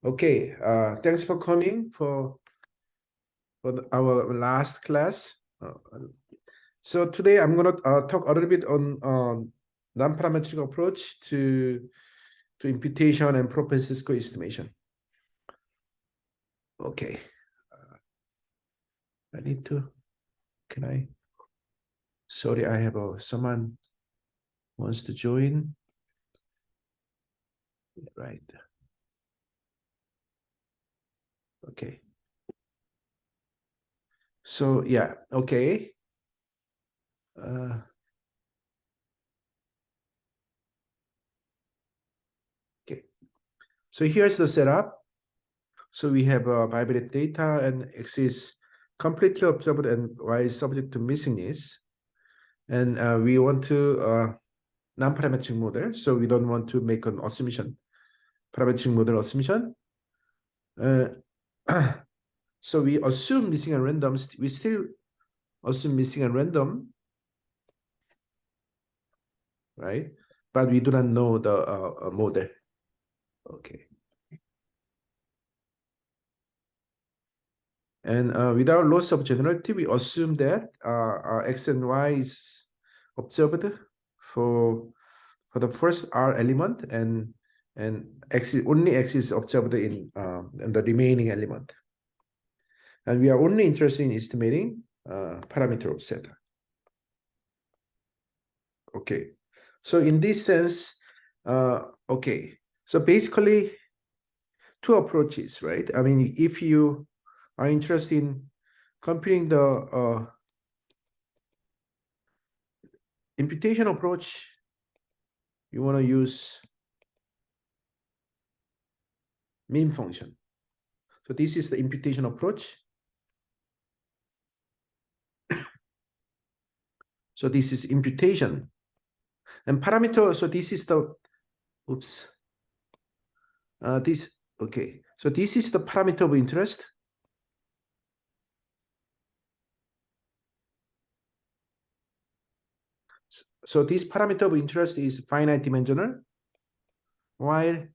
Okay, thanks for coming for our last class. So today I'm gonna talk a little bit on non-parametric approach to imputation and propensity score estimation. Okay, I need to. Can I? Sorry, I have someone wants to join. Right. Okay. So yeah. Okay. Okay. So here's the setup. So we have vibrate data and X is completely observed and Y is subject to missingness. And we want to non-parametric model. So we don't want to make an assumption, parametric model assumption. So we assume missing and random. We still assume missing and random, right? But we do not know the model. Okay. And without loss of generality, we assume that X and Y is observed for the first R element, and only X is observed in the remaining element. And we are only interested in estimating parameter of zeta. Okay. So in this sense, okay. So basically, two approaches, right? I mean, if you are interested in computing the imputation approach, you want to use mean function. So this is the imputation approach. So this is imputation. And parameter, so this is the, oops. Okay. So this is the parameter of interest. So this parameter of interest is finite dimensional, while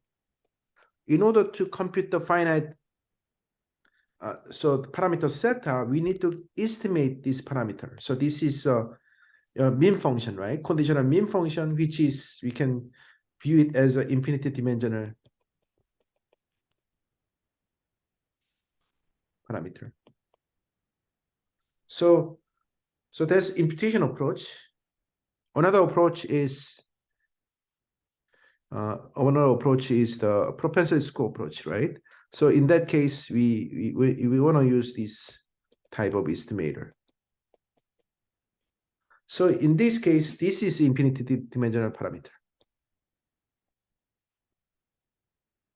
in order to compute the finite, so the parameter zeta, we need to estimate this parameter. So this is a mean function, right? Conditional mean function, which is, we can view it as an infinite dimensional parameter. So that's imputation approach. Another approach is the propensity score approach, right? So in that case, we want to use this type of estimator. So in this case, this is infinite dimensional parameter.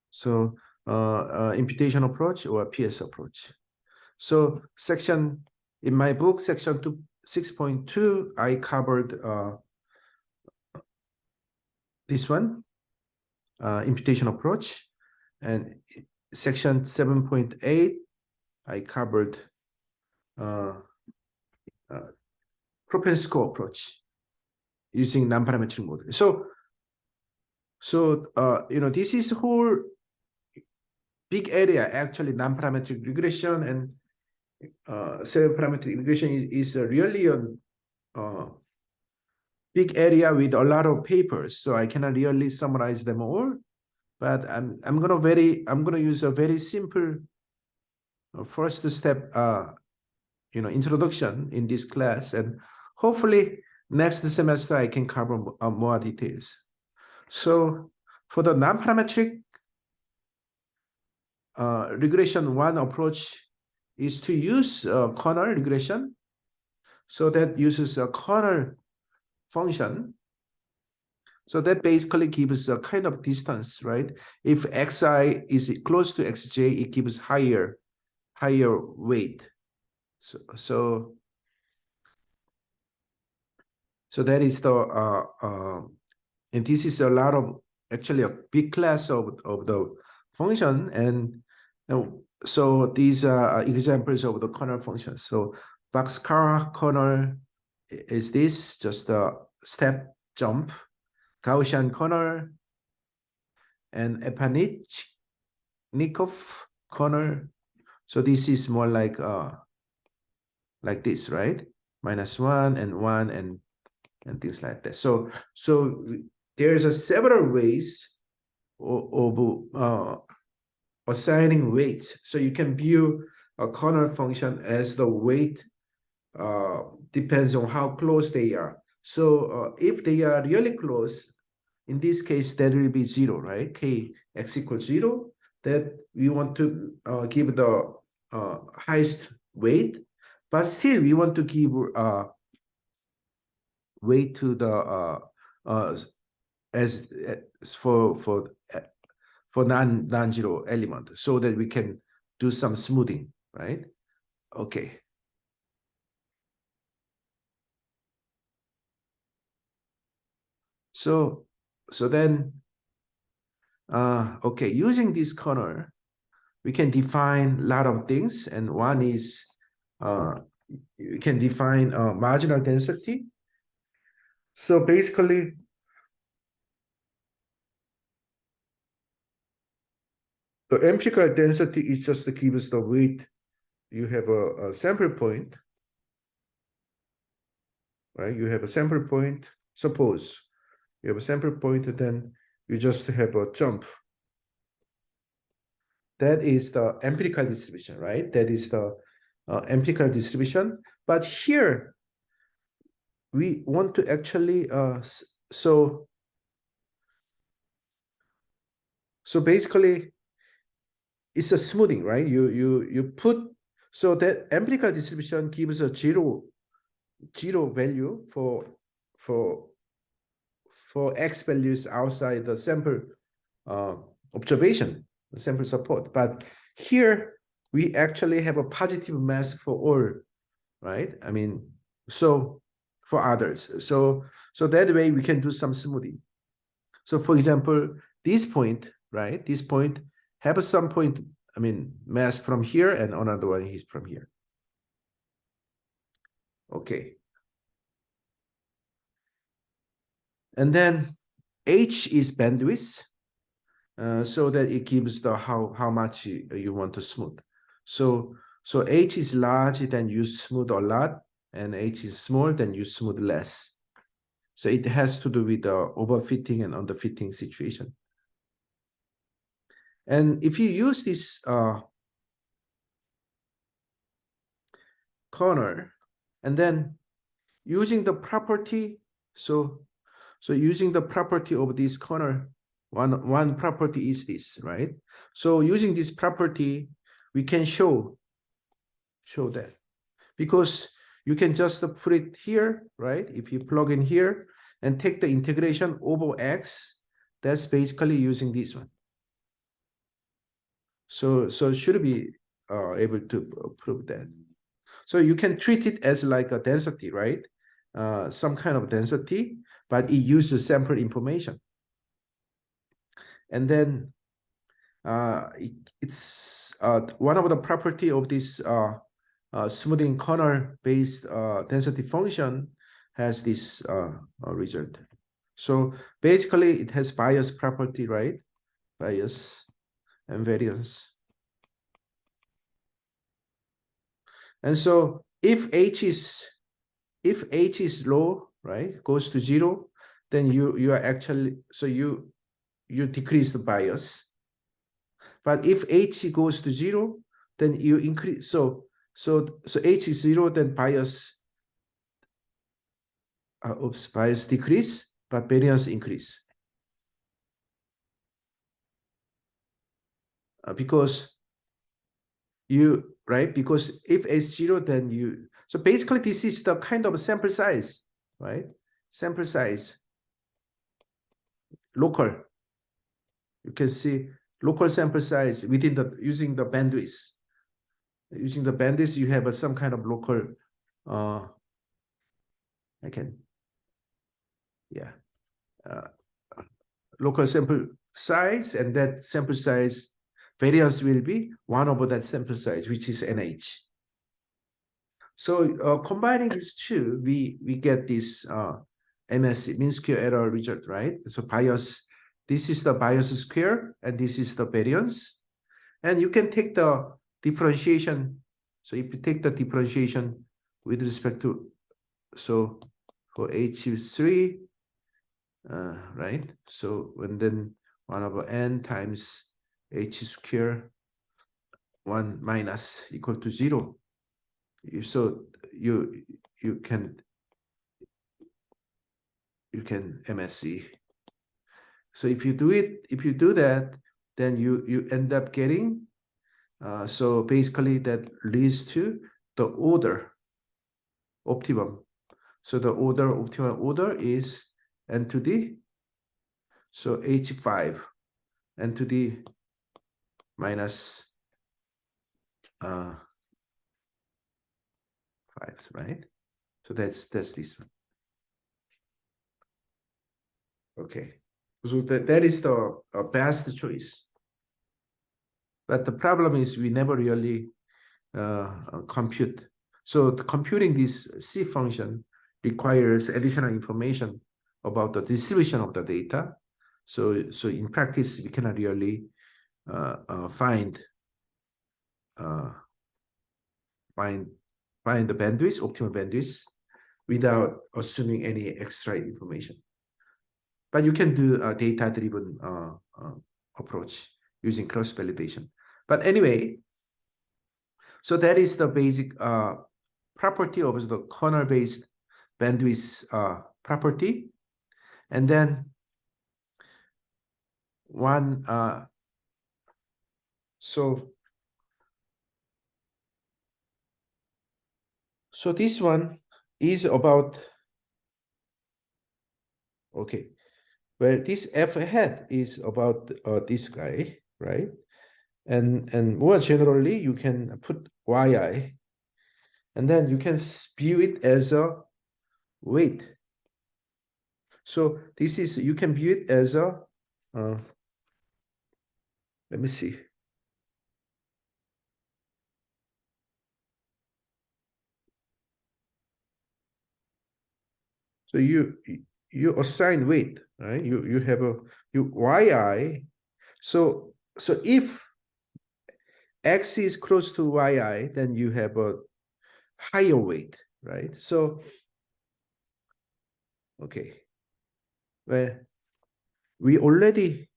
So imputation approach or PS approach. So in my book, section 6.2, I covered this one, imputation approach, and section 7.8, I covered propensity score approach using non-parametric model. So this is whole big area, actually. Non-parametric regression and self-parametric regression is really a big area with a lot of papers. So I cannot really summarize them all, but I'm gonna use a very simple first step introduction in this class, and hopefully next semester I can cover more details. So for the non-parametric regression, one approach is to use corner regression. So that uses a corner function. So that basically gives a kind of distance, right? If xi is close to xj, it gives higher weight. So that is the and this is a lot of, actually a big class of the function, and so these are examples of the corner functions. So Boxcar corner is this, just a step jump. Gaussian corner and Epanich corner. So this is more like this, right? -1 and 1 and things like that. So there's a several ways of assigning weights. So you can view a corner function as the weight depends on how close they are. So if they are really close, in this case, that will be 0, right? K x equals 0. That we want to give the highest weight, but still we want to give weight to the as for non-zero element, so that we can do some smoothing, right? Okay. So then okay, using this corner, we can define a lot of things, and one is you can define marginal density. So basically, the empirical density is just to give us the weight. You have a sample point, right? You have a sample point. Suppose you have a sample point, and then you just have a jump. That is the empirical distribution, right? That is the empirical distribution. But here, we want to actually so basically it's a smoothing, right? You put, so that empirical distribution gives a zero value for x values outside the sample observation, the sample support. But here we actually have a positive mass for all, right? I mean, so for others, so that way we can do some smoothing. So for example, this point, right? This point have some point, I mean, mass from here, and another one is from here. Okay. And then H is bandwidth, so that it gives the how much you want to smooth. So H is large, then you smooth a lot, and H is small, then you smooth less. So it has to do with the overfitting and underfitting situation. And if you use this corner, and then using the property, so using the property of this corner, one property is this, right? So using this property, we can show that, because you can just put it here, right? If you plug in here and take the integration over x, that's basically using this one. So should be able to prove that. So you can treat it as like a density, right? Some kind of density, but it uses sample information. And then it's one of the property of this smoothing corner based density function has this result. So basically it has bias property, right? Bias and variance. And so if H is low, right, goes to 0, then you are actually, so you decrease the bias. But if H goes to 0, then you increase. So H is 0, then bias bias decrease, but variance increase. Because because if H 0, then you, so basically this is the kind of sample size, right? Sample size, local. You can see local sample size within the, using the bandwidth. Using the bandwidth, you have some kind of local, local sample size, and that sample size variance will be 1 over that sample size, which is NH. So combining these two, we get this MSE, mean square error result, right? So bias, this is the bias square, and this is the variance. And you can take the differentiation. So if you take the differentiation with respect to, so for H is 3, right? So and then 1 over n times H square 1 minus equal to 0. So you can MSE. So if you do that, then you end up getting, so basically that leads to the order optimum. So the optimal order is n to the, so H5 n to the minus 5, right? So that's this one. Okay, so that is the best choice. But the problem is we never really compute. So computing this C function requires additional information about the distribution of the data. So in practice, we cannot really find the bandwidth, optimal bandwidth, without assuming any extra information. But you can do a data-driven approach using cross-validation. But anyway, so that is the basic property of the corner-based bandwidth property. And then one, so this one is about, okay, well, this f hat is about this guy, right? And more generally, you can put yi, and then you can view it as a weight. So this is, you can view it as a, let me see. So you assign weight, right? You have a yi. So if x is close to yi, then you have a higher weight, right? So okay, well, we already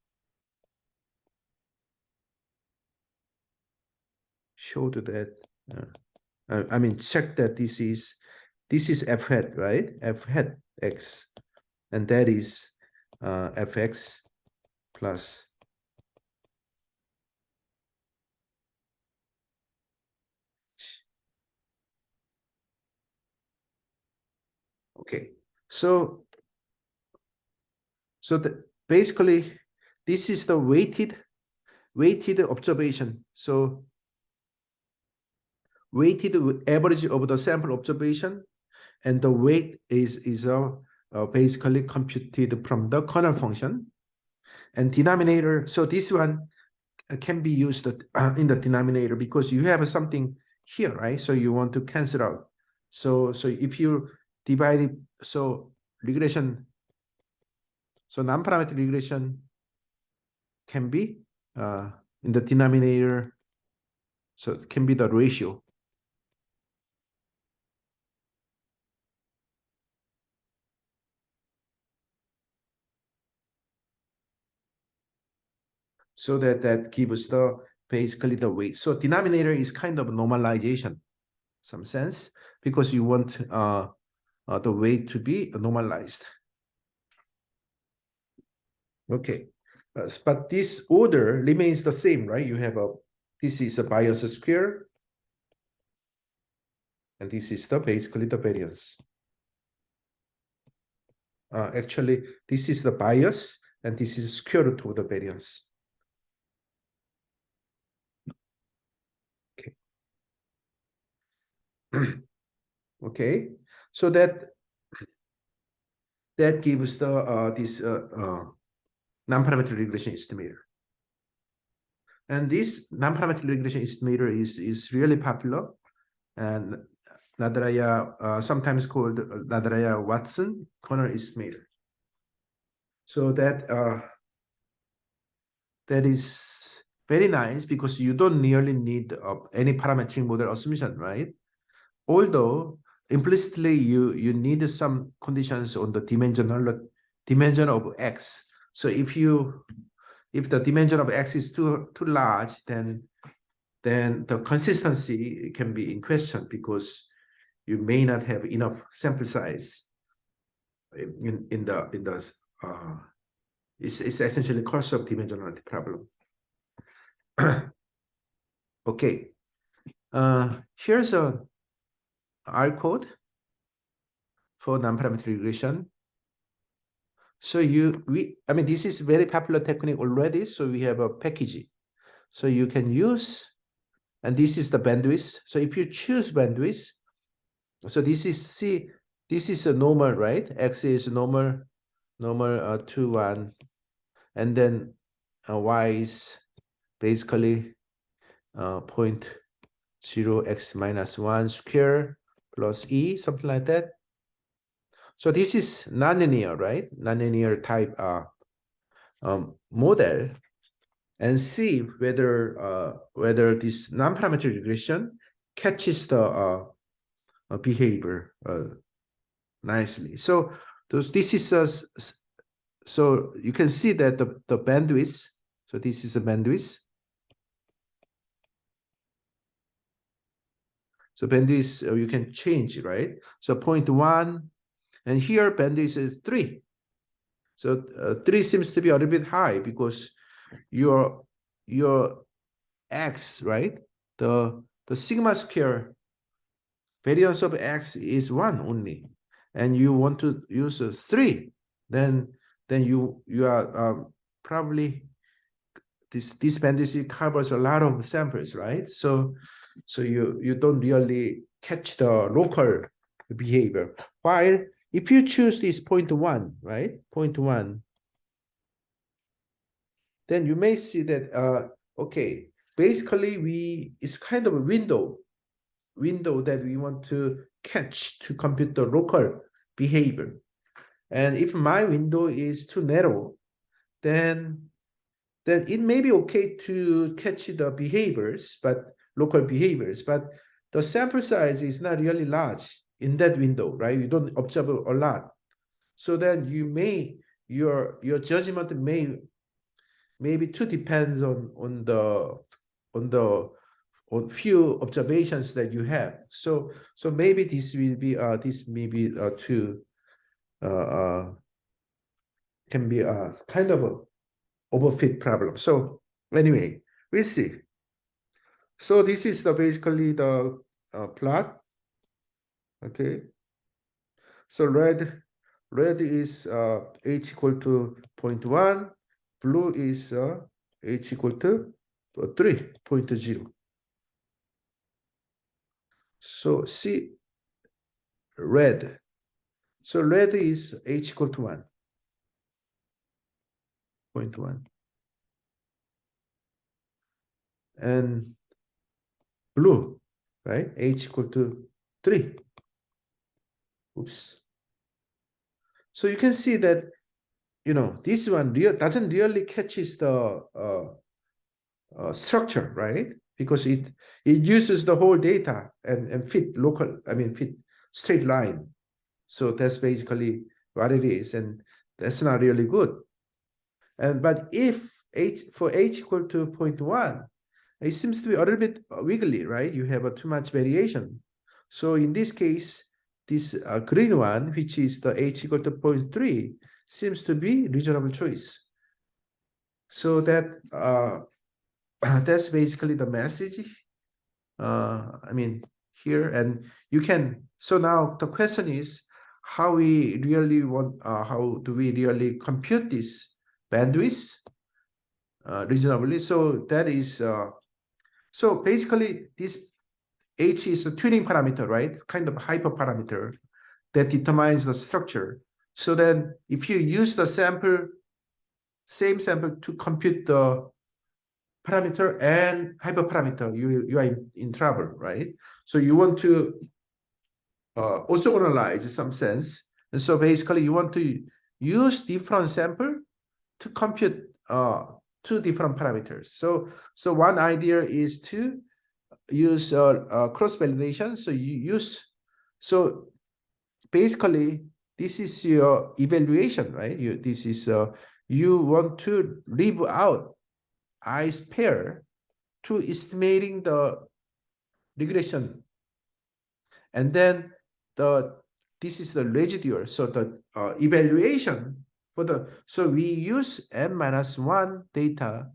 showed that. I mean, check that this is f hat, right? F hat x, and that is fx plus okay. So basically this is the weighted observation. So weighted average of the sample observation, and the weight is basically computed from the corner function, and denominator. So this one can be used in the denominator because you have something here, right? So you want to cancel out. So if you divide it, so regression, so non-parametric regression can be in the denominator. So it can be the ratio. So that gives the basically the weight. So denominator is kind of normalization, some sense, because you want the weight to be normalized. Okay, but this order remains the same, right? You have this is a bias square, and this is basically the variance. Actually, this is the bias, and this is square root of the variance. Okay. Okay, so that gives the this non-parametric regression estimator. And this non-parametric regression estimator is really popular, and Nadaraya, sometimes called Nadaraya-Watson corner estimator. So that is very nice because you don't nearly need any parametric model assumption, right? Although implicitly you need some conditions on the dimension of x. So if the dimension of x is too large, then the consistency can be in question because you may not have enough sample size in the it's essentially course of dimensionality problem. Okay, here's a R code for nonparametric regression. So I mean, this is very popular technique already. So we have a package. So you can use, and this is the bandwidth. So if you choose bandwidth, so this is a normal, right? X is normal 2, 1, and then y is basically 0.0 x minus 1 square plus e, something like that. So this is nonlinear, right? Nonlinear type model, and see whether this nonparametric regression catches the behavior nicely. So this is so you can see that the bandwidth. So this is the bandwidth. So bandwidth you can change, right? So 0.1, and here bandwidth is 3. So 3 seems to be a little bit high because your x, right? The sigma square variance of x is 1 only, and you want to use 3, then you are probably this bandwidth covers a lot of samples, right? So you don't really catch the local behavior. While if you choose this 0.1, right? 0.1, then you may see that okay, basically it's kind of a window that we want to catch to compute the local behavior. And if my window is too narrow, then it may be okay to catch the behaviors, but local behaviors, but the sample size is not really large in that window, right? You don't observe a lot. So then your judgment may be too depends on few observations that you have. So maybe this may be too can be a kind of a overfit problem. So anyway, we'll see. So this is basically the plot. Okay. So red is h equal to 0.1, blue is h equal to 3.0. So see red. So red is h equal to 1.1. And blue, right? H equal to 3. Oops. So you can see that, this one doesn't really catches the structure, right? Because it uses the whole data and fit straight line. So that's basically what it is, and that's not really good. But if for h equal to 0.1, it seems to be a little bit wiggly, right? You have too much variation. So in this case, this green one, which is the h equal to 0.3, seems to be reasonable choice. So that that's basically the message. Here, and you can. So now the question is, how do we really compute this bandwidth reasonably? So that is so basically this h is a tuning parameter, right? Kind of hyperparameter that determines the structure. So then if you use the same sample to compute the parameter and hyperparameter, you are in trouble, right? So you want to orthogonalize some sense. And so basically you want to use different sample to compute two different parameters. So one idea is to use cross validation. So you use, so basically this is your evaluation, right? This is you want to leave out i's pair to estimating the regression, and then this is the residual. So the evaluation for the, so we use n-1 data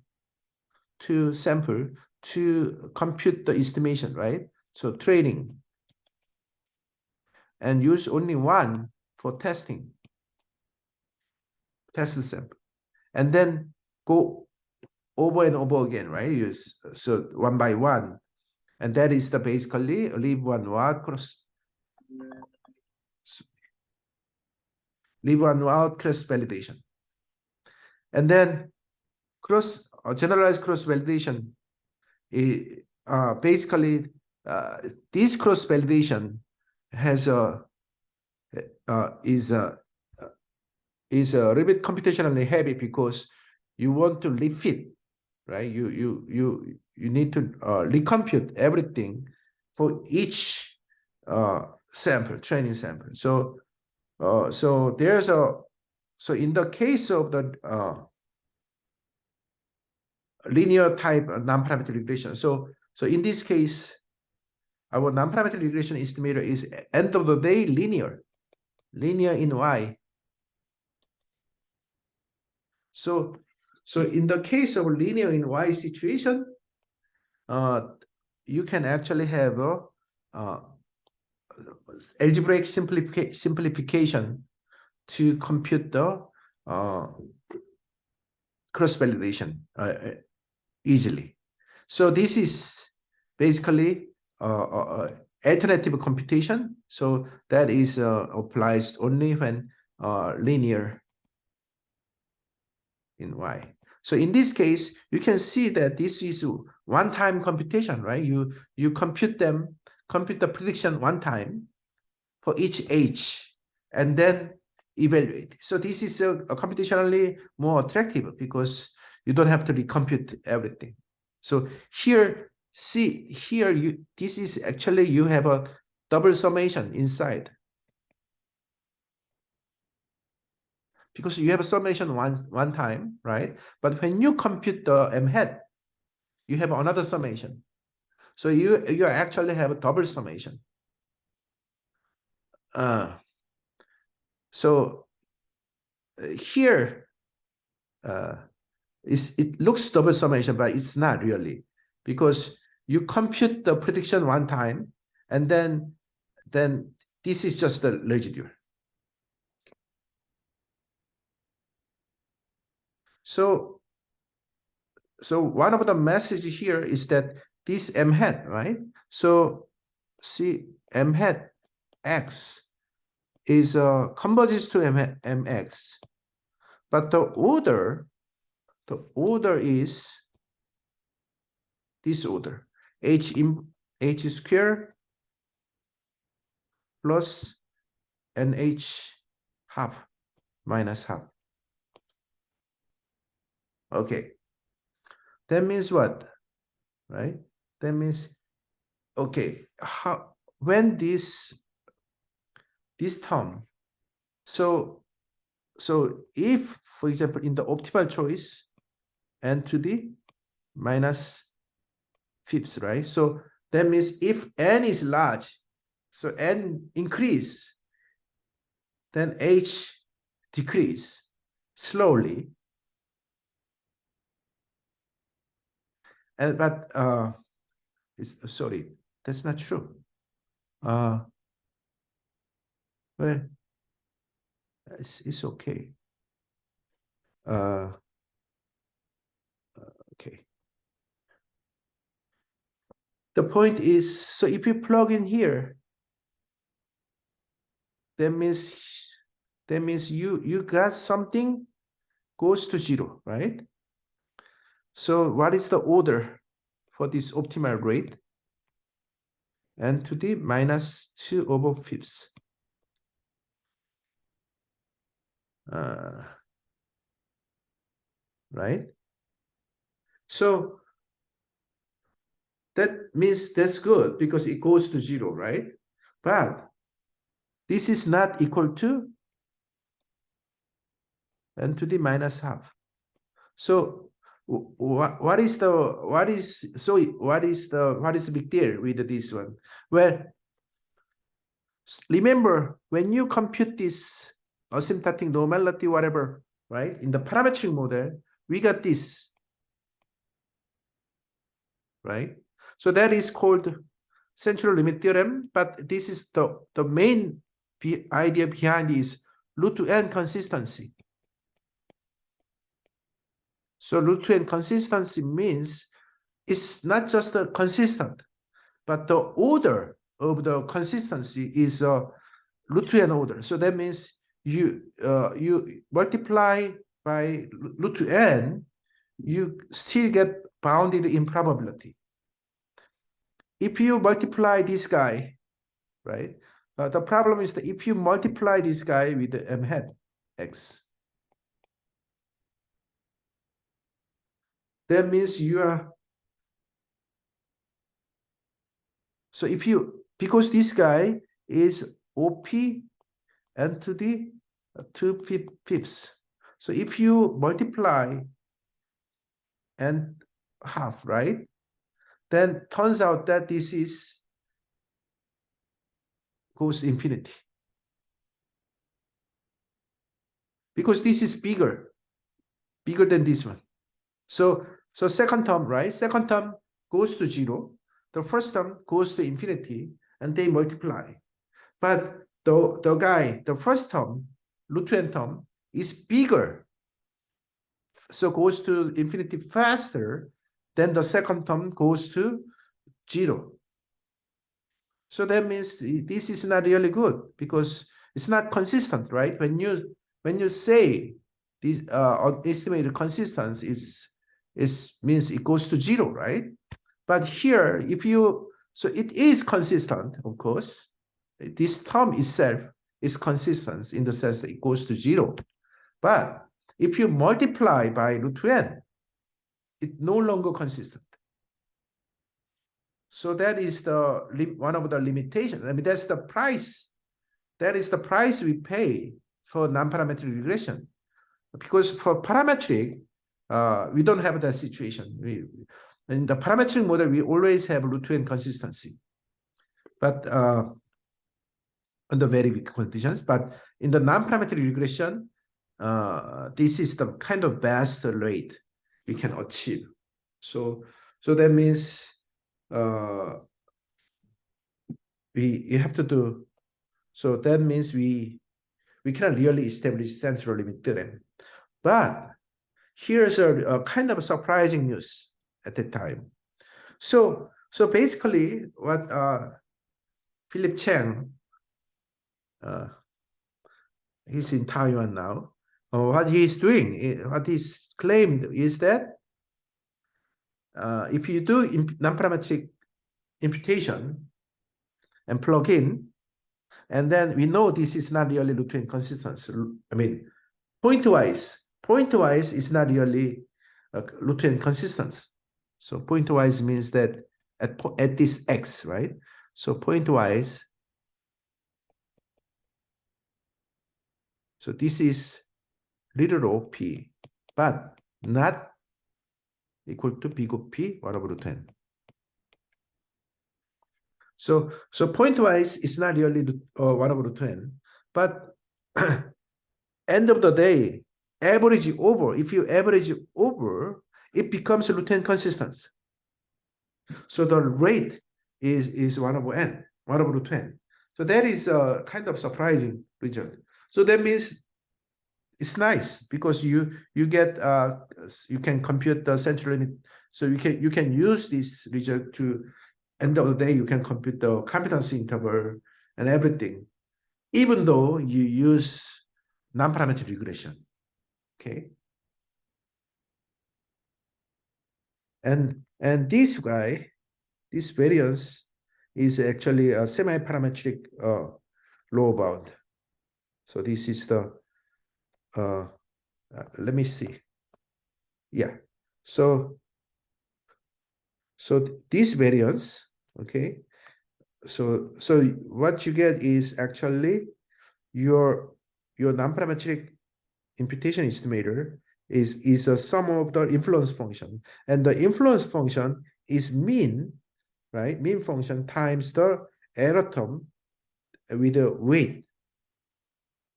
to sample to compute the estimation, right? So training, and use only one for testing, test sample, and then go over and over again, right? Use so one by one, and that is the basically leave one out cross validation, and then generalized cross validation. Basically, this cross validation has is a little bit computationally heavy because you want to refit, right? You need to recompute everything for each sample, training sample. So there's a, so in the case of the linear type non-parametric regression, so in this case, our non-parametric regression estimator is end of the day linear in Y. So in the case of linear in Y situation, you can actually have a algebraic simplification to compute the cross validation easily. So this is basically alternative computation. So that is applies only when linear in Y. So in this case, you can see that this is one-time computation, right? You compute the prediction one time for each H, and then evaluate. So this is computationally more attractive because you don't have to recompute everything. So here, see here, this is actually, you have a double summation inside, because you have a summation one time, right? But when you compute the m hat, you have another summation. So you actually have a double summation. So here, it looks double summation, but it's not really, because you compute the prediction one time, and then this is just the residue. So one of the messages here is that this m hat, right? So see, m hat x is converges to mx, but the order is this order, h squared plus nh half minus half. Okay, that means what, right? That means, okay, how, when this term, so if, for example, in the optimal choice, n to the minus fifths, right? So that means if n is large, so n increase, then h decrease slowly. And but sorry, that's not true. Well, it's okay. Okay. The point is, so if you plug in here, that means you got something goes to 0, right? So what is the order for this optimal rate? N to the minus 2 over fifths. Right? So that means that's good because it goes to 0, right? But this is not equal to n to the minus half. So what is the big deal with this one? Well, remember when you compute this asymptotic normality, whatever, right? In the parametric model, we got this, right? So that is called central limit theorem, but this is the main idea behind is root to n consistency. So root to n consistency means it's not just a consistent, but the order of the consistency is a root to n order. So that means you multiply by root to n, you still get bounded improbability. If you multiply this guy, right? The problem is that if you multiply this guy with the m hat x, that means you are. So if you, because this guy is OP n to the 2/5. So if you multiply and half, right? Then turns out that this is goes to infinity. Because this is bigger than this one. So second term, right? Second term goes to 0. The first term goes to infinity, and they multiply. But the first term, root to n term, is bigger. So goes to infinity faster than the second term goes to 0. So that means this is not really good because it's not consistent, right? When you say this estimated consistency is means it goes to 0, right? But here, so it is consistent, of course. This term itself is consistent in the sense that it goes to 0. But if you multiply by root to n, it's no longer consistent. So that is one of the limitations. I mean, that's the price. That is the price we pay for non-parametric regression. Because for parametric, we don't have that situation. In the parametric model, we always have root to n consistency. But under very weak conditions. But in the non-parametric regression, this is the kind of best rate we can achieve. So that means we have to do. So that means we cannot really establish central limit theorem. But here's a kind of surprising news at the time. So basically, what Philip Chang, he's in Taiwan now. What he's doing, what he's claimed is that if you do non-parametric imputation and plug in, and then we know this is not really root to n consistency. I mean, pointwise is not really root to n consistency. So pointwise means that at this x, right? So pointwise. So this is little o p, but not equal to big O p 1 over root n. So pointwise is not really 1 over root n, but end of the day, average over. If you average over, it becomes root n consistency. So the rate is 1 over n, 1 over root n. So that is a kind of surprising result. So that means it's nice because you get you can compute the central limit. So you can use this result to end of the day you can compute the confidence interval and everything, even though you use non-parametric regression. Okay. And this guy, this variance is actually a semi-parametric lower bound. So this is the let me see. Yeah. So So this variance, okay. So what you get is actually your nonparametric imputation estimator is a sum of the influence function, and the influence function is mean, right? Mean function times the error term with the weight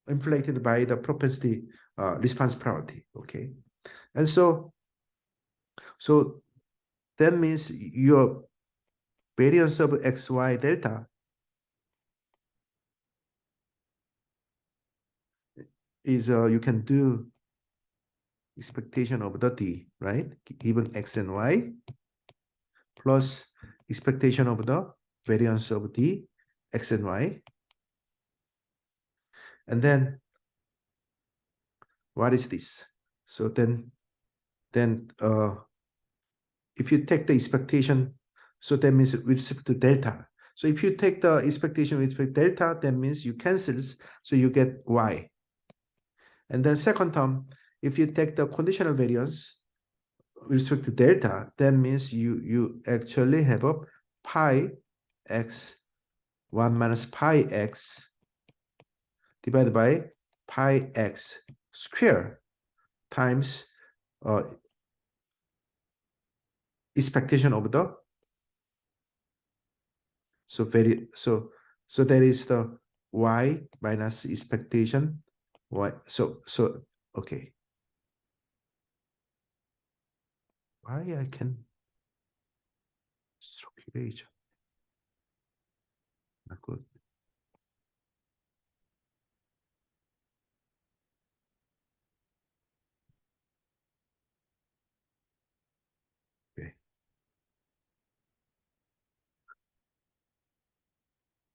inflated by the propensity response probability. Okay, and so that means your variance of xy delta is you can do expectation of the d, right? Given x and y plus expectation of the variance of the x and y, and then what is this? So then if you take the expectation, so that means with respect to delta. So if you take the expectation with respect to delta, that means you cancels, so you get y. And then second term, if you take the conditional variance with respect to delta, that means you actually have a pi x 1 minus pi x divided by pi x square times expectation of the so that is the y minus expectation y. So okay, why I can calculation not good. Okay,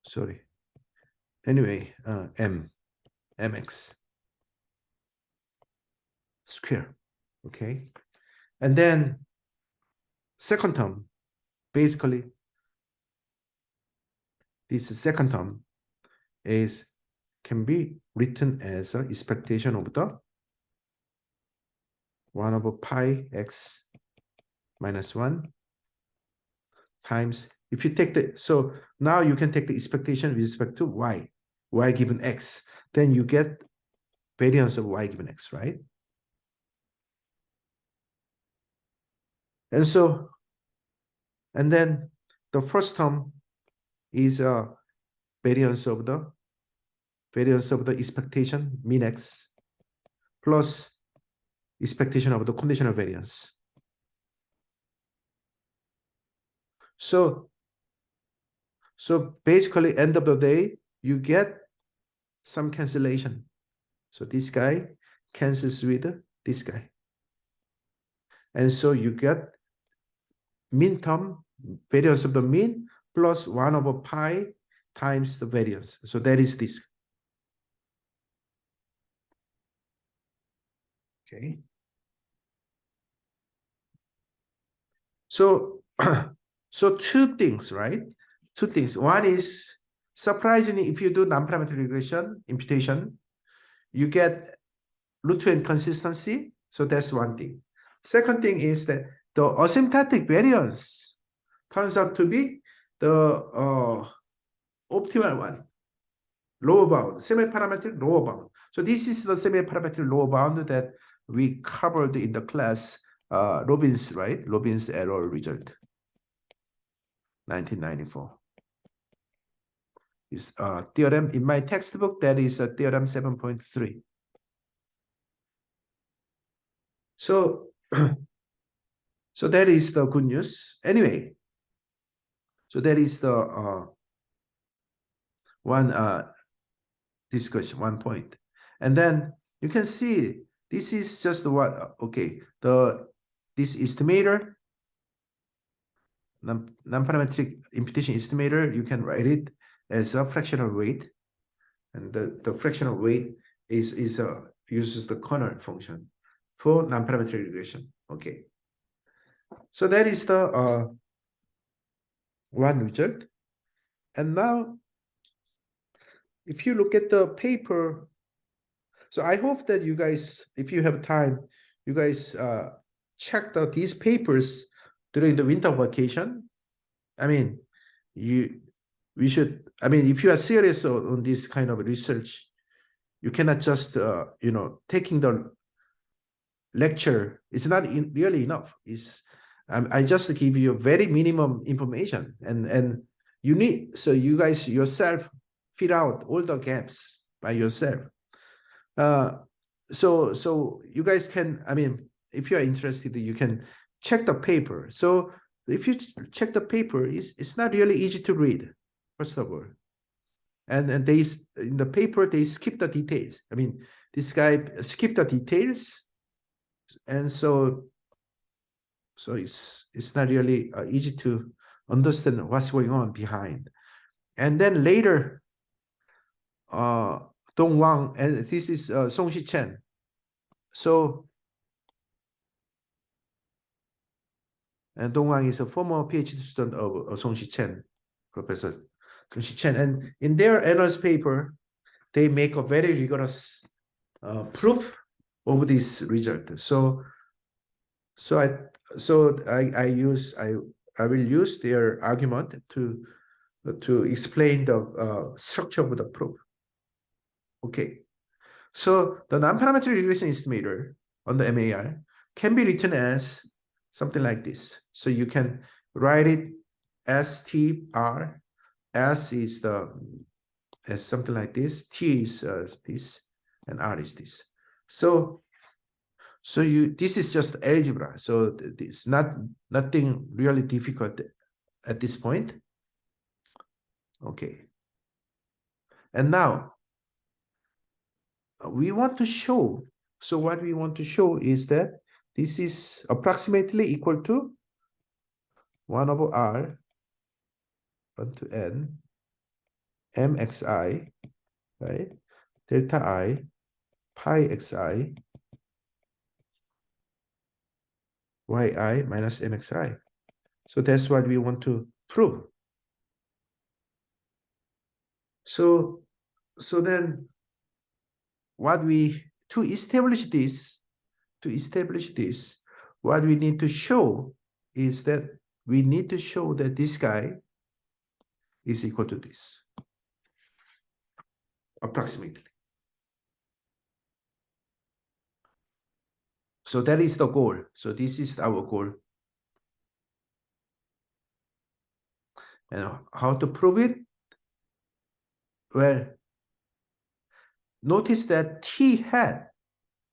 sorry. Anyway, mx square. Okay, and then second term, basically this second term is can be written as a expectation of the 1 over pi x minus 1 times, if you take the, so now you can take the expectation with respect to y given x, then you get variance of y given x, right? And so, and then the first term is a variance of the expectation mean x plus expectation of the conditional variance. So basically end of the day you get some cancellation. So this guy cancels with this guy, and so you get mean term, variance of the mean plus 1 over pi times the variance. So that is this. Okay. So so two things, right? Two things. One is, surprisingly, if you do nonparametric regression imputation, you get root 2 inconsistency. So that's one thing. Second thing is that the asymptotic variance turns out to be the optimal one, lower bound, semi-parametric lower bound. So this is the semi-parametric lower bound that we covered in the class, Robbins, right? Robbins error result, 1994. Is theorem in my textbook, that is theorem 7.3. So so that is the good news. Anyway, so that is the one discussion, one point. And then you can see this is just what, okay, this estimator, nonparametric imputation estimator, you can write it as a fractional weight, and the fractional weight uses the corner function for nonparametric regression. Okay, so that is the one result. And now if you look at the paper, so I hope that you guys, if you have time, you guys check out these papers during the winter vacation. I mean, we should, I mean, if you are serious on this kind of research, you cannot just, taking the lecture. It's not really enough. I just give you very minimum information, and you need, so you guys yourself fill out all the gaps by yourself. So you guys can, I mean, if you are interested, you can check the paper. So if you check the paper, it's not really easy to read, first of all. And they, in the paper, they skip the details. I mean, this guy skipped the details, and so it's not really easy to understand what's going on behind. And then later, Dong Wang, and this is Song-Shi Chen. So, and Dong Wang is a former PhD student of Song-Shi Chen, Professor Song-Shi Chen. And in their analysis paper, they make a very rigorous proof of this result. So I will use their argument to explain the structure of the proof. Okay, so the non-parametric regression estimator on the MAR can be written as something like this. So you can write it as TR. S is as something like this. T is this, and R is this. So this is just algebra. So it's nothing really difficult at this point. Okay. And now we want to show. So what we want to show is that this is approximately equal to 1 over R 1 to N mxi, right? Delta I pi xi yi minus mxi. So that's what we want to prove. So then to establish this, what we need to show is that we need to show that this guy is equal to this, approximately. So that is the goal. So this is our goal. And how to prove it? Well, notice that T hat,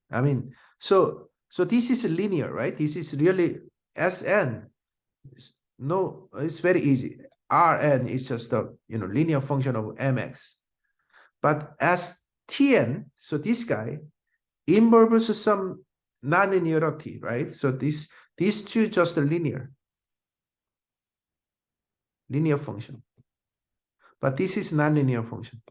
I mean, so this is linear, right? This is really Sn. No, it's very easy. Rn is just a linear function of mx. But as Tn, so this guy involves some nonlinearity, right? So these two just a linear function. But this is nonlinear function.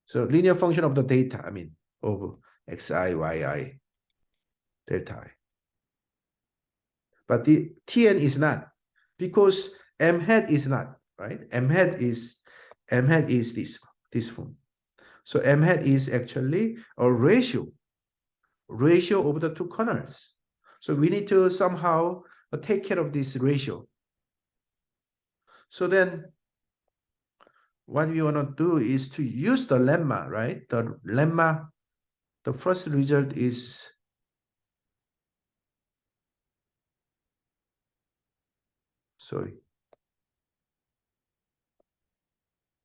So linear function of the data, I mean, of xi, yi, delta I. But the Tn is not, because m hat is not, right? M hat is this form. So m hat is actually a ratio of the two kernels. So we need to somehow take care of this ratio. So then what we want to do is to use the lemma, right? The lemma, the first result is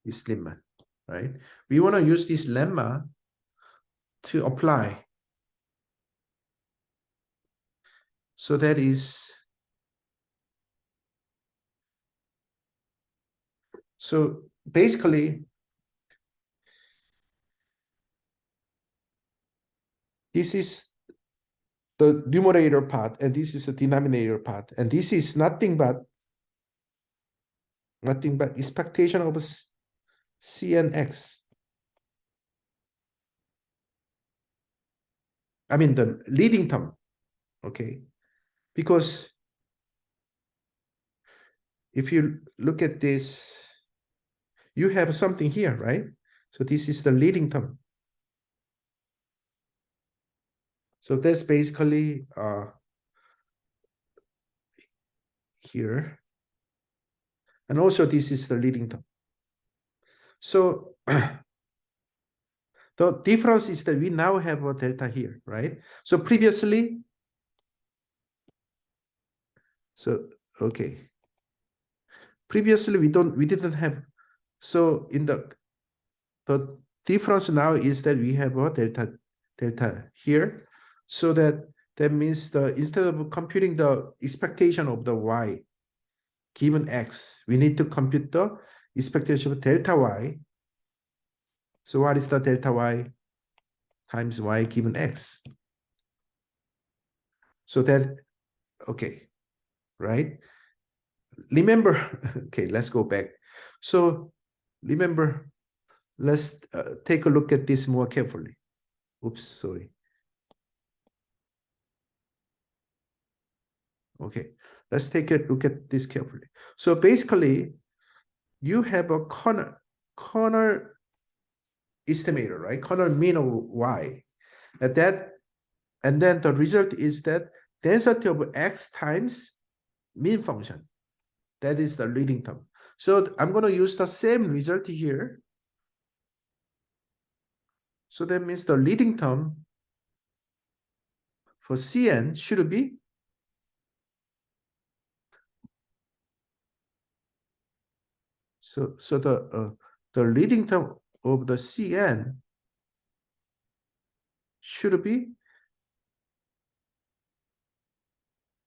this lemma, right? We want to use this lemma to apply. So that is, so basically, this is the numerator part, and this is the denominator part, and this is nothing but expectation of C and X. I mean the leading term, okay? Because if you look at this, you have something here, right? So this is the leading term. So that's basically here. And also this is the leading term. So the difference is that we now have a delta here, right? So previously, okay. Previously we didn't have, so in the difference now is that we have a delta here. So that means instead of computing the expectation of the y given x, we need to compute the expectation of delta y. So what is the delta y times y given x? So that, okay, right? Remember, okay, let's go back. So remember, let's take a look at this more carefully. Oops, sorry. Okay, let's take a look at this carefully. So basically, you have a corner estimator, right? Corner mean of y. And then the result is that density of x times mean function. That is the leading term. So I'm going to use the same result here. So that means the leading term for Cn should be so the leading term of the Cn should be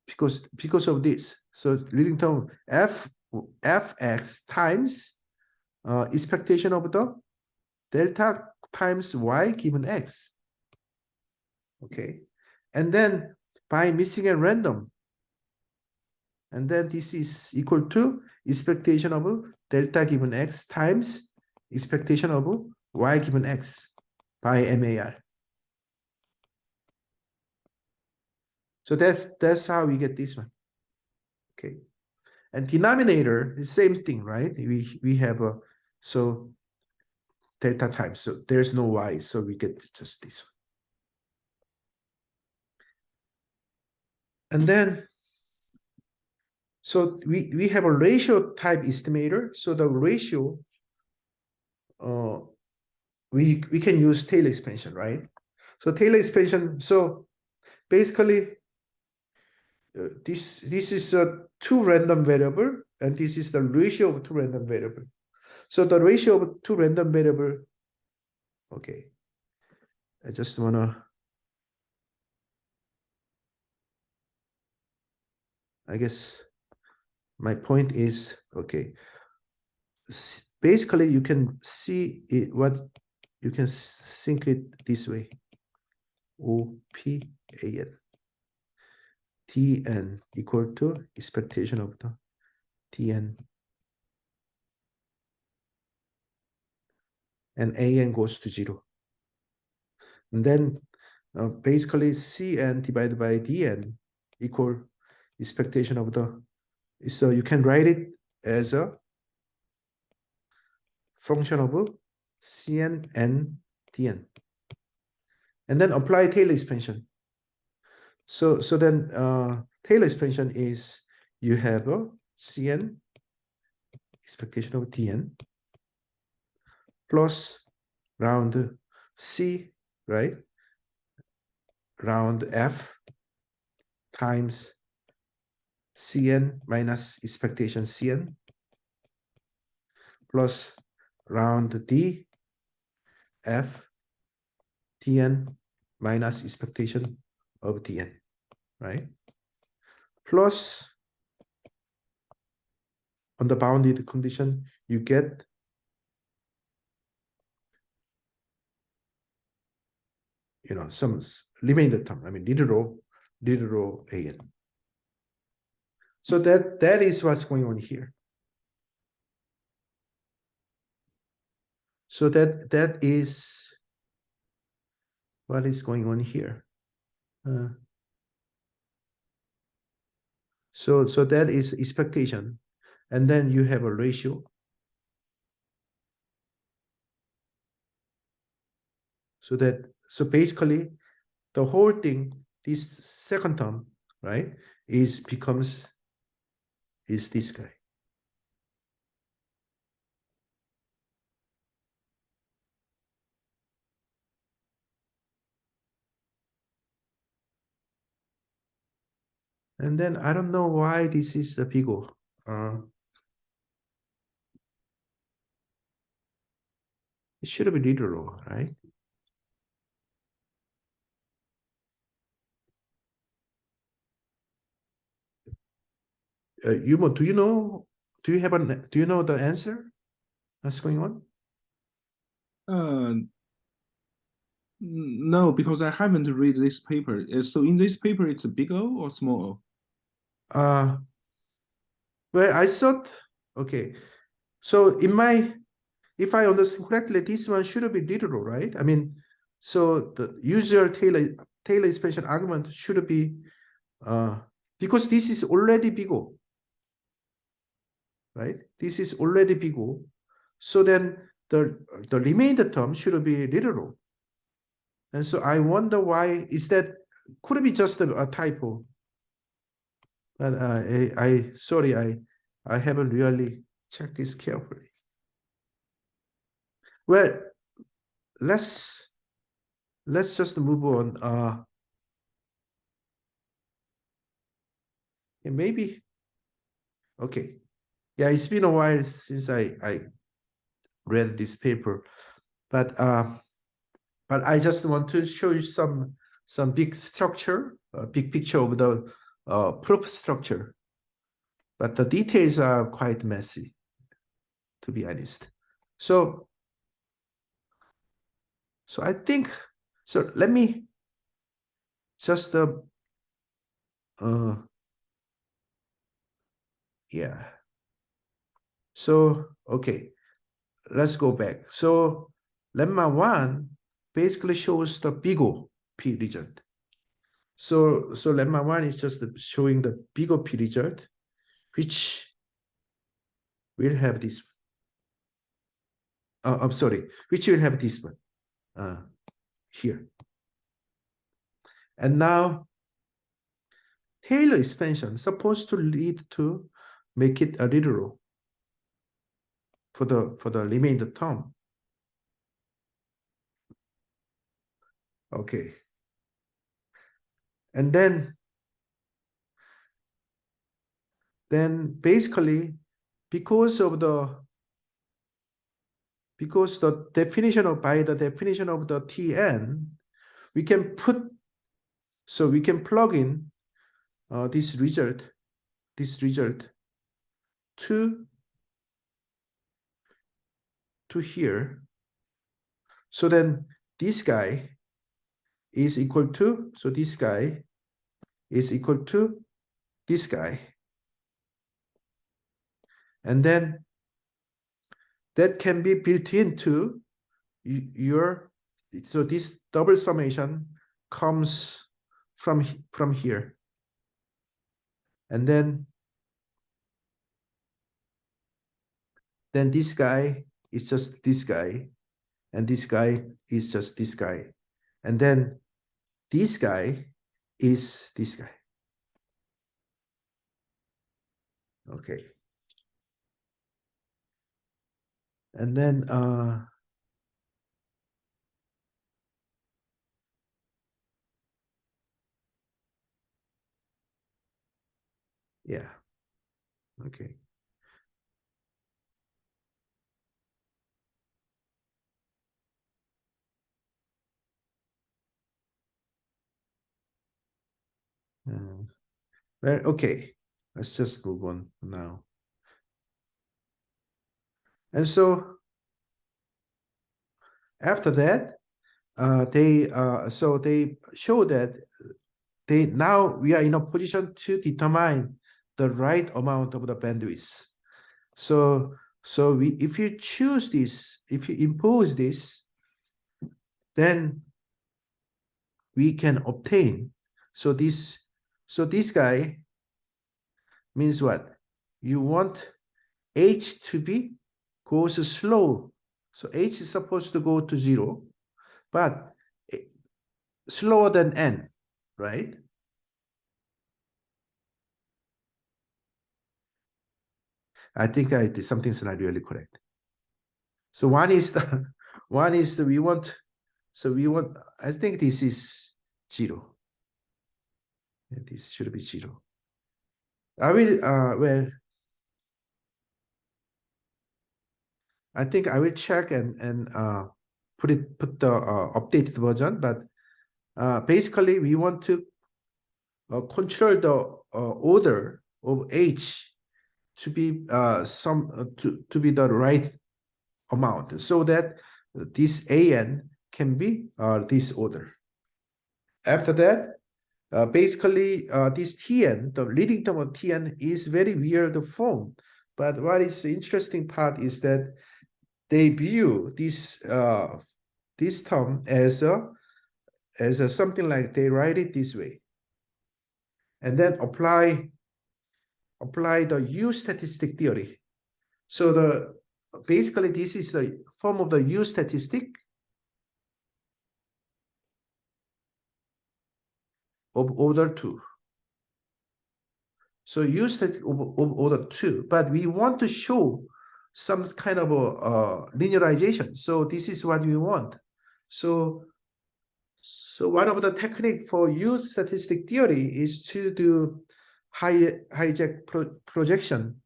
because of this. So leading term fx times expectation of the delta times y given x. Okay, and then by missing at random, and then this is equal to expectation of delta given x times expectation of y given x by MAR. So that's how we get this one. Okay, and denominator is same thing, right? We have a so delta times, so there's no y, so we get just this one. And then so we have a ratio type estimator. So the ratio we can use Taylor expansion, right? So Taylor expansion, so basically this is a two random variable, and this is the ratio of two random variable. So the ratio of two random variable, okay, I just wanna, I guess my point is, okay, basically you can see it, what you can think it this way. OPAN Tn equal to expectation of the Tn, and An goes to 0. And then basically Cn divided by Dn equal expectation of the, so you can write it as a function of Cn and Dn. And then apply Taylor expansion. So then Taylor expansion is you have a Cn expectation of Dn plus round C, right? Round F times Cn minus expectation Cn plus round D F Tn minus expectation of Tn, right? Plus on the bounded condition, you get some remainder term. I mean literal An. So that is what's going on here. So that is what is going on here. So that is expectation, and then you have a ratio. So basically the whole thing, this second term, right, is this guy. And then I don't know why this is the big O. It should be literal, right? Yumo, do you know? Do you know the answer? What's going on? No, because I haven't read this paper. So in this paper, it's a big O or small O? Well, I thought, okay. So if I understand correctly, this one should be literal, right? I mean, so the usual Taylor expansion argument should be because this is already big O, right? This is already big O. So then the remainder term should be literal. And so I wonder why is that, could it be just a typo? But sorry, I haven't really checked this carefully. Well, let's just move on. Maybe, okay. Yeah, it's been a while since I read this paper, but I just want to show you some big structure, big picture of the proof structure. But the details are quite messy, to be honest. So I think, so let me just yeah. So okay, let's go back. So lemma 1 basically shows the big O P result. So lemma 1 is just showing the big O P result, which will have this. I'm sorry, which will have this one here. And now Taylor expansion supposed to lead to make it a literal for the remainder term. Okay. And then basically because the definition of, by the definition of the Tn, we can plug in this result to here. So then this guy is equal to, so this guy is equal to this guy. And then that can be built into your, so this double summation comes from here. And then this guy is just this guy, and this guy is just this guy. And then this guy is this guy. Okay. And then yeah. Okay. Well, okay. Let's just move on now. And so after that, they show that now we are in a position to determine the right amount of the bandwidth. So if you choose this, if you impose this, then we can obtain. So this guy means what? You want h to be goes slow. So h is supposed to go to 0, but slower than n, right? I think I did something's not really correct. So one is the one is the we want. So we want. I think this is 0. And this should be 0. I will. Well, I think I will check and put the updated version. But basically, we want to control the order of h to be to be the right amount, so that this an can be this order. After that, basically this tn, the leading term of tn, is very weird form. But what is the interesting part is that they view this this term as a something like they write it this way, and then apply the U statistic theory. So the basically this is the form of the U statistic of order 2. So U statistic of order 2, but we want to show some kind of a linearization. So this is what we want. So one of the technique for U statistic theory is to do hijack projection.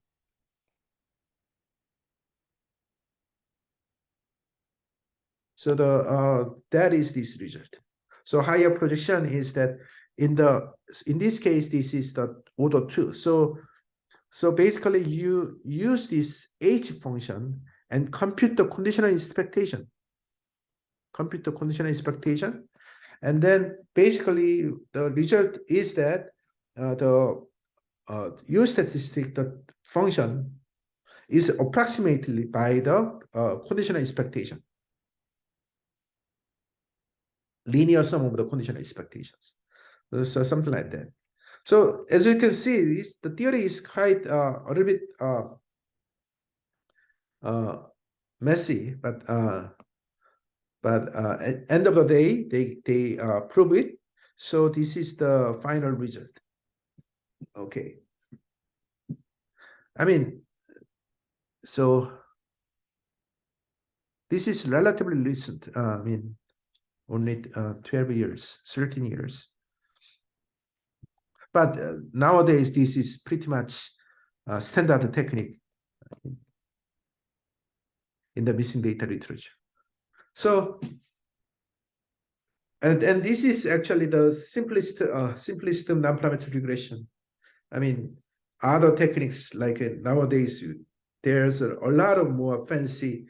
So that is this result. So higher projection is that in this case, this is the order 2. So basically you use this h function and compute the conditional expectation. And then basically the result is that the U statistic, the function, is approximately by the conditional expectation. Linear sum of the conditional expectations. So something like that. So as you can see, the theory is quite a little bit messy, but at end of the day, they prove it. So this is the final result. Okay. I mean, so this is relatively recent. I mean, only 12 years, 13 years. But nowadays, this is pretty much standard technique in the missing data literature. So, and this is actually the simplest nonparametric regression. I mean, other techniques like nowadays, there's a lot of more fancy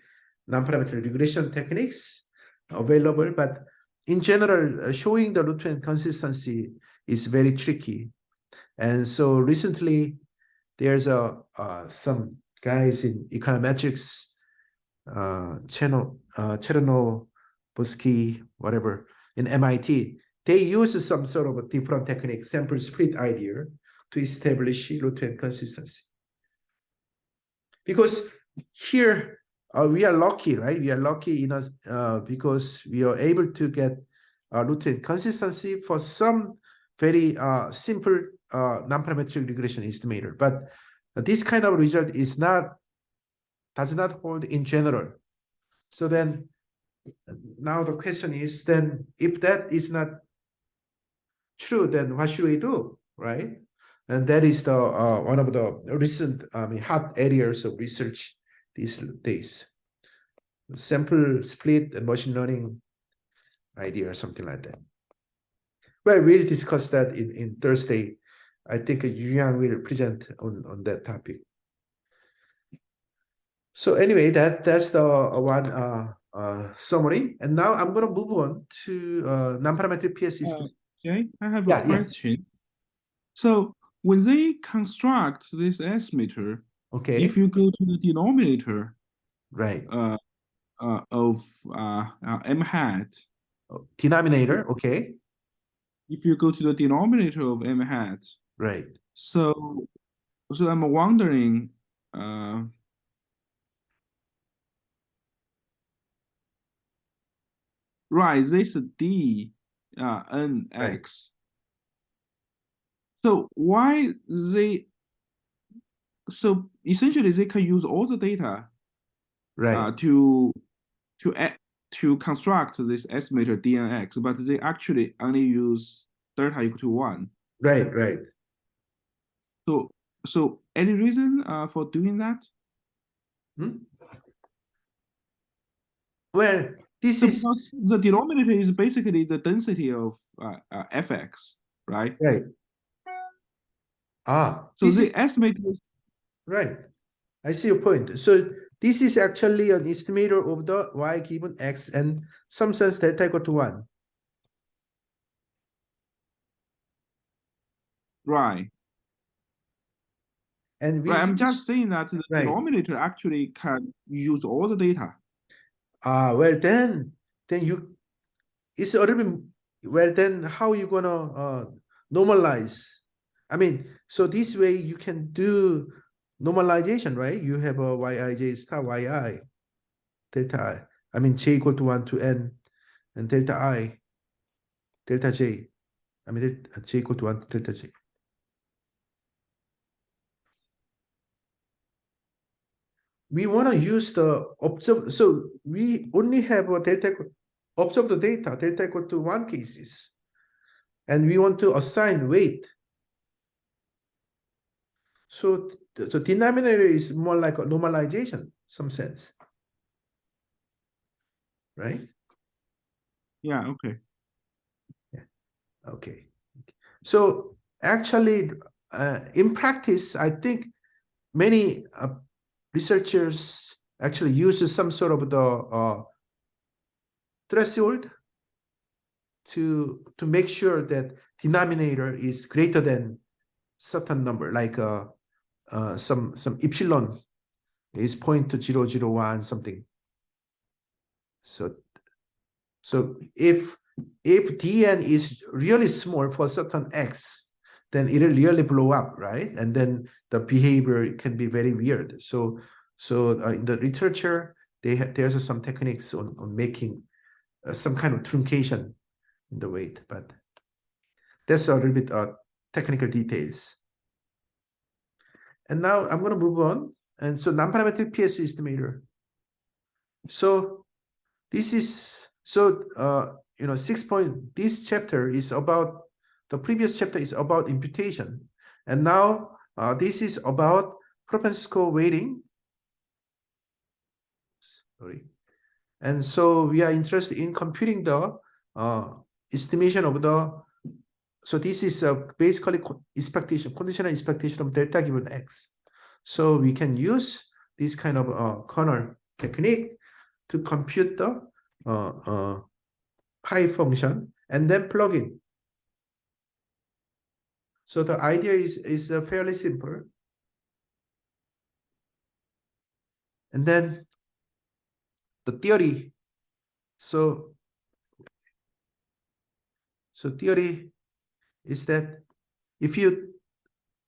nonparametric regression techniques available, but in general, showing the root and consistency is very tricky. And so recently, there's some guys in econometrics, Chernovsky, whatever, in MIT, they use some sort of a different technique, sample split idea, to establish root and consistency. Because here we are lucky, right? We are lucky in us because we are able to get root and consistency for some very simple nonparametric regression estimator. But this kind of result does not hold in general. So then now the question is, then if that is not true, then what should we do, right? And that is the one of the recent hot areas of research these days. Sample split and machine learning idea or something like that. Well, we'll discuss that in Thursday. I think Yu-Yang will present on that topic. So anyway, that's the one summary. And now I'm going to move on to nonparametric PS system. Jay, I have a question. So when they construct this estimator, okay, if you go to the denominator, right, of m hat, denominator, okay, if you go to the denominator of m hat, right. So I'm wondering, right, this D nx. So why they? So essentially, they can use all the data Right. to construct this estimator dnx, but they actually only use delta equal to 1. Right. Right. So any reason for doing that? Hmm? Well, this So is because the denominator is basically the density of fx, right? right. So This is they estimate this. right. I see your point. So this is actually an estimator of the y given x and some sense delta equal to 1. Right. And we Right. I'm use just saying that the right. denominator actually can use all the data. Well then you it's a little bit well then how you gonna normalize? I mean, so this way you can do normalization, right? You have a yij star yi delta I. I mean j equal to 1 to n and delta I delta j. I mean j equal to 1 to delta j. We want to use the observe. So we only have a delta observe the data delta equal to 1 cases, and we want to assign weight. So the denominator is more like a normalization, some sense, right? Yeah. Okay. Yeah. Okay. So actually, in practice, I think many researchers actually use some sort of the threshold to make sure that denominator is greater than certain number, like some epsilon is 0.001 something. So if dn is really small for certain x, then it'll really blow up, right? And then the behavior can be very weird. So in the literature, there's some techniques on making some kind of truncation in the weight, but that's a little bit technical details. And now I'm going to move on. And so nonparametric PS estimator. So this is you know 6 point. This chapter is about the previous chapter is about imputation, and now this is about propensity score weighting. Sorry, and so we are interested in computing the estimation of the. So this is basically expectation, conditional expectation of delta given x. So we can use this kind of kernel technique to compute the pi function and then plug in. So the idea is fairly simple. And then the theory. So theory is that if you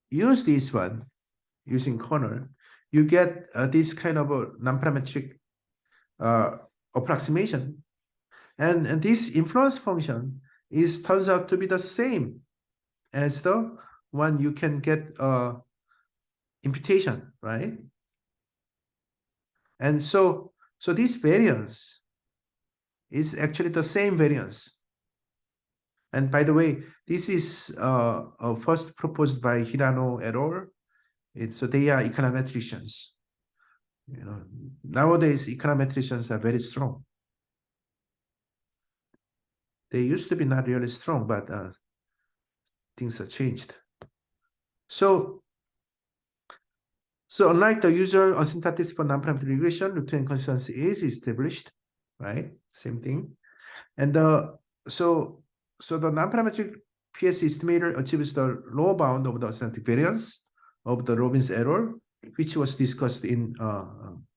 use this one using kernel, you get this kind of a nonparametric approximation. And this influence function turns out to be the same as the one you can get imputation, right? And so this variance is actually the same variance. And by the way, this is first proposed by Hirano et al. So they are econometricians. You know, nowadays econometricians are very strong. They used to be not really strong, but things have changed. So unlike the usual asymptotics for nonparametric regression, root-to-n consistency is established, right? Same thing. And so the nonparametric PS estimator achieves the lower bound of the asymptotic variance of the Robbins error, which was discussed in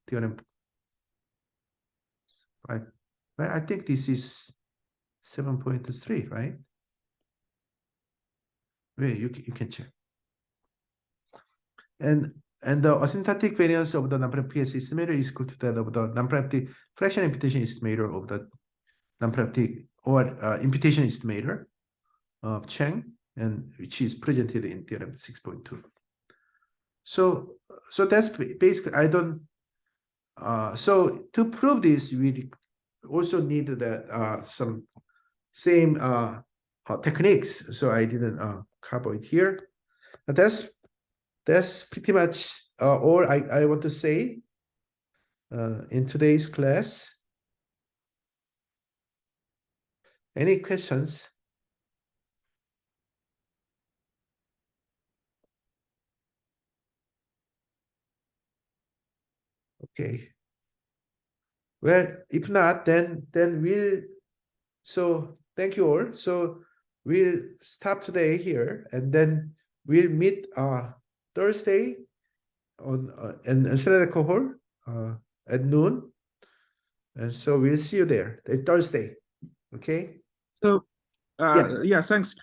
theorem. Right? I think this is 7.3, right? Wait, you can check. And the asymptotic variance of the nonparametric PS estimator is equal to that of the nonparametric fraction imputation estimator of the nonparametric or imputation estimator of Chang, and which is presented in theorem 6.2. So that's basically, I don't. So to prove this, we also need the some same techniques. So I didn't cover it here. But that's pretty much all I want to say in today's class. Any questions? Okay. Well, if not, then we'll. So thank you all. So we'll stop today here, and then we'll meet Thursday on an analytical hall at noon. And so we'll see you there Thursday. Okay. So, Yeah. yeah, thanks.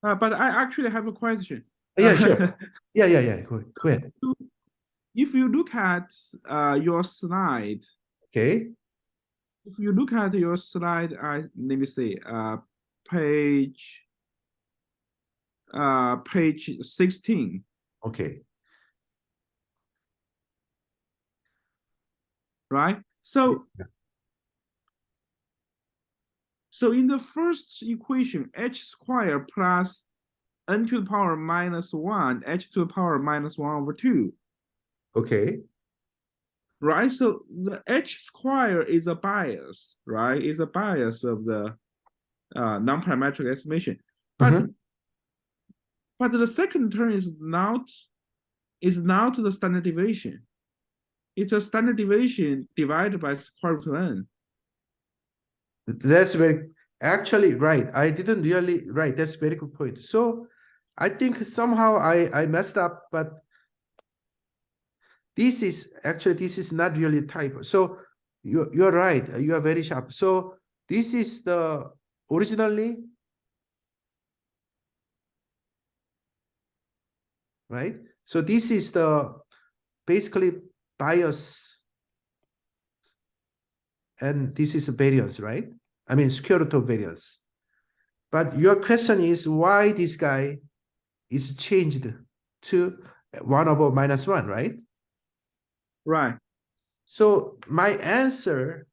But I actually have a question. Yeah, sure. Yeah. Go ahead. If you look at your slide, Okay. if you look at your slide, let me see, page 16. Okay. Right? So in the first equation, h squared plus n to the power minus 1, h to the power minus 1 over 2. Okay. Right? So the h squared is a bias, right? Is a bias of the non-parametric estimation. But but the second term is not the standard deviation. It's a standard deviation divided by square root of n. That's very actually right. I didn't really right. That's very good point. So I think somehow I messed up, but this is not really typo. So you're right. You are very sharp. So this is the originally, right? So this is the basically bias, and this is a variance, right? I mean square root of variance. But your question is why this guy is changed to 1 over minus 1, right? Right. So my answer,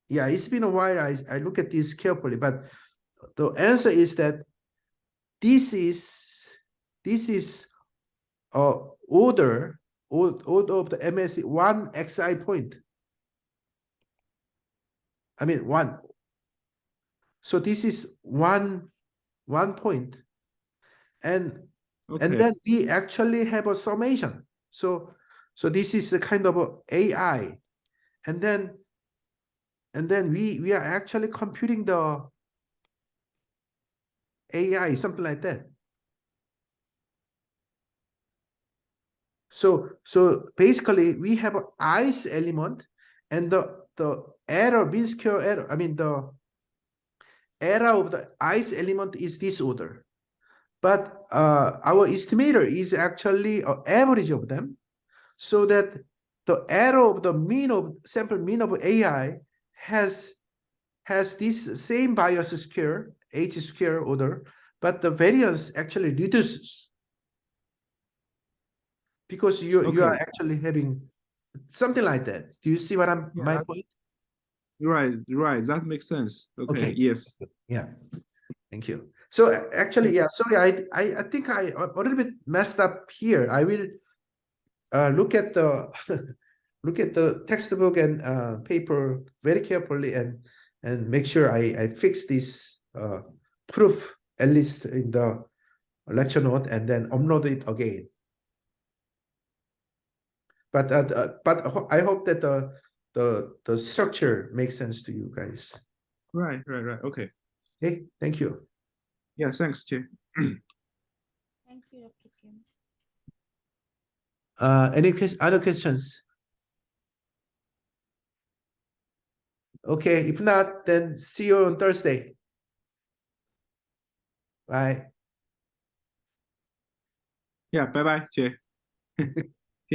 yeah, it's been a while. I look at this carefully, but the answer is that this is order of the MSE 1 xi point. I mean 1. So this is one point, and then we actually have a summation. So this is a kind of a AI, and then we are actually computing the AI, something like that. So basically we have an ice element, and the error, mean square error, I mean the error of the ice element is this order. But our estimator is actually an average of them, so that the error of the sample mean of AI has this same bias square, h square order, but the variance actually reduces because you are actually having something like that. Do you see what my point? Right. That makes sense. Okay. Yes. Yeah. Thank you. So actually, yeah, sorry, I think I a little bit messed up here. I will look at the textbook and paper very carefully and make sure I fix this proof at least in the lecture note, and then upload it again. But I hope that the structure makes sense to you guys. Right. Okay. Okay, thank you. Yeah, thanks, Jae. Thank you, Dr. Kim. Any other questions? Okay, if not, then see you on Thursday. Bye. Yeah, bye-bye, Jae.